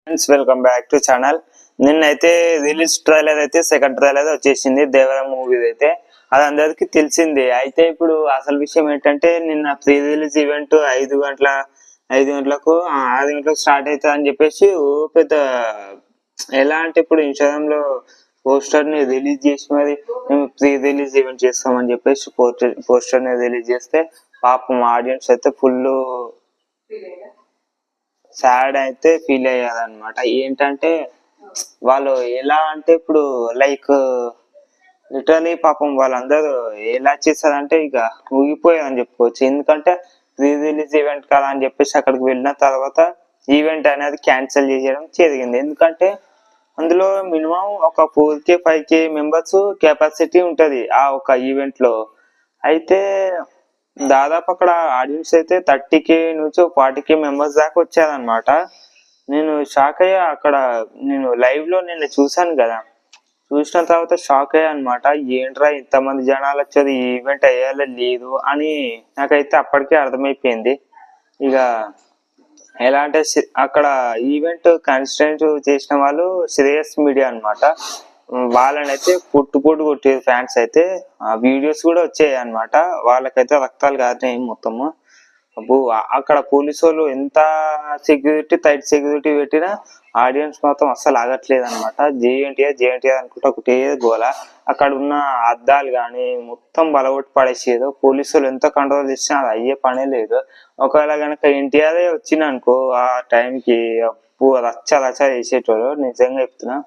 Friends welcome back to channel. నిన్నైతే release trailer అయితే second trailer వచ్చేసింది దేవర మూవీ అయితే. అది అందరికి తెలిసిందే. అయితే ఇప్పుడు అసలు విషయం ఏంటంటే నిన్న ప్రీ రిలీజ్ ఈవెంట్ 5 గంటలకు 6 గంటలకు స్టార్ట్ అవుతుంది అని చెప్పేసి పెద్ద ఎలా అంటే ఇప్పుడు ఇన్స్టాగ్రామ్ లో పోస్టర్ ని రిలీజ్ చేసి మరి మేము ప్రీ రిలీజ్ ఈవెంట్ చేస్తామని చెప్పేసి పోస్టర్ ని రిలీజ్ చేస్తే పాపం ఆడియన్స్ అయితే ఫుల్ సాడ్ అయితే ఫీల్ అయ్యారనమాట. ఏంటంటే వాళ్ళు ఎలా అంటే ఇప్పుడు లైక్ లిటరలీ పాపం వాళ్ళందరూ ఎలా చేస్తారంటే ఇక ఊగిపోయారని చెప్పుకోవచ్చు. ఎందుకంటే ప్రీ రిలీజ్ ఈవెంట్ కదా అని చెప్పేసి అక్కడికి వెళ్ళిన తర్వాత ఈవెంట్ అనేది క్యాన్సిల్ చేయడం జరిగింది. ఎందుకంటే అందులో మినిమం ఒక 4K 5K మెంబర్స్ కెపాసిటీ ఉంటది ఆ ఒక ఈవెంట్ లో. అయితే దాదాపు అక్కడ ఆడియన్స్ అయితే 30K నుంచి 40K మెంబర్స్ దాకా వచ్చారనమాట. నేను షాక్ అయ్యా. అక్కడ నేను లైవ్ లో నిన్న చూసాను కదా, చూసిన తర్వాత షాక్ అయ్యా అనమాట. ఏంట్రా ఇంతమంది జనాలు వచ్చేది, ఈ ఈవెంట్ అయ్యేలా లేదు అని నాకైతే అప్పటికే అర్థమైపోయింది. ఇక ఎలా అంటే అక్కడ ఈవెంట్ కన్స్టెంట్ చేసిన వాళ్ళు శ్రేయస్ మీడియా అనమాట. వాళ్ళని అయితే పుట్టు కొట్టే ఫ్యాన్స్ అయితే వీడియోస్ కూడా వచ్చాయి అనమాట. వాళ్ళకైతే రక్తాలు కారినాయి మొత్తము. అక్కడ పోలీసు వాళ్ళు ఎంత సెక్యూరిటీ టైట్ సెక్యూరిటీ పెట్టినా ఆడియన్స్ మాత్రం అస్సలు ఆగట్లేదు అనమాట. జేఎన్టీఆర్ అనుకుంటే ఒకటే గోల. అక్కడ ఉన్న అద్దాలు కానీ మొత్తం బలగొట్టి పడేసేది. పోలీసులు ఎంత కంట్రోల్ చేసినా అది అయ్యే పనే లేదు. ఒకవేళ కనుక ఎన్టీఆర్ వచ్చిన అనుకో ఆ టైంకి రచ్చ చేసేటోళ్ళు. నిజంగా చెప్తున్నా,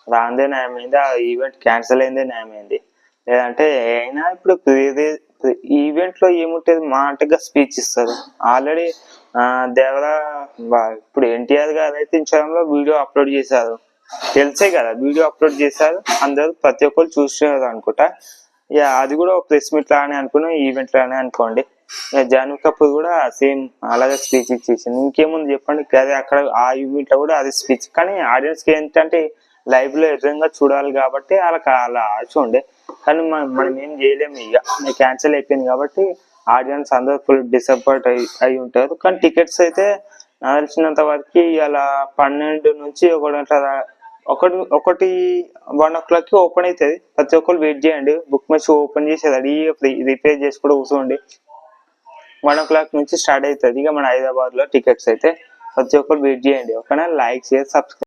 రాందే న్యాయమైంది, ఆ ఈవెంట్ క్యాన్సిల్ అయిందే న్యాయమైంది. లేదంటే అయినా ఇప్పుడు ఈవెంట్ లో ఏముంటది, మాటగా స్పీచ్ ఇస్తారు. ఆల్రెడీ దేవరా ఇప్పుడు ఎన్టీఆర్ గారు అయితే ఇన్స్టాగ్రామ్ లో వీడియో అప్లోడ్ చేశారు, తెలిసే కదా వీడియో అప్లోడ్ చేశారు. అందరూ ప్రతి ఒక్కరు చూస్తున్నారు అనుకుంటా. ఇక అది కూడా ఒక ప్రెస్ మీట్ లానే అనుకున్నా, ఈవెంట్ లానే అనుకోండి. ఇక జాన్వీ కపూర్ కూడా సేమ్ అలాగే స్పీచ్ ఇచ్చేసింది. ఇంకేముంది చెప్పండి, అదే అక్కడ ఆ ఈవెంట్ లో కూడా అది స్పీచ్. కానీ ఆడియన్స్ కి ఏంటంటే లైవ్ లో ఎదురుగా చూడాలి కాబట్టి వాళ్ళకి అలా ఆశ ఉండే. కానీ మనం ఏం చేయలేము, ఇక క్యాన్సిల్ అయిపోయింది కాబట్టి ఆడియన్స్ అందరూ ఫుల్ డిసప్పాయింట్ అయి ఉంటారు. కానీ టికెట్స్ అయితే నాకు తెలిసినంత వరకు ఇలా 12 నుంచి 1 o'clock ఓపెన్ అవుతుంది. ప్రతి ఒక్కరు వెయిట్ చేయండి. బుక్ మై షో ఓపెన్ చేసి రెడీ రిపేర్ చేసి కూడా కూర్చోండి. 1 o'clock నుంచి స్టార్ట్ అవుతుంది ఇక మన హైదరాబాద్ లో టికెట్స్ అయితే. ప్రతి ఒక్కరు వెయిట్ చేయండి. ఓకేనా? Like share subscribe.